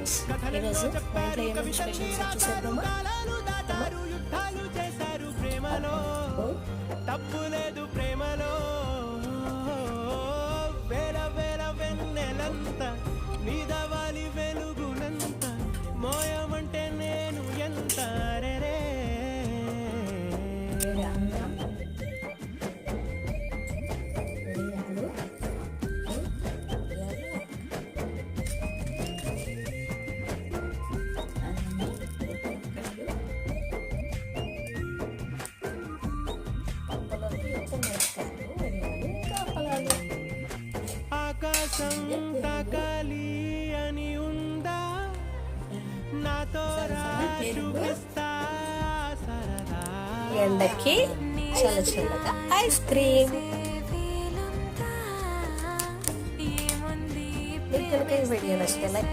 Friends, ఈరోజు మా ఇంట్లో ఏమేమి స్పెషల్స్ చూసేద్దామా? తప్పులేదు ప్రేమలో వేల వేల వెన్నెలంత నీదవాలి వెలుగునంత మోయమంటే నేను ఎంత రే ఆకాశం తాకాలి అని ఉందా నాతో చూపిస్తా సరదా ఎండకి చల్ల చల్లగా ఐస్ క్రీమ్. మీకు కనుక ఈ వీడియో నచ్చితే లైక్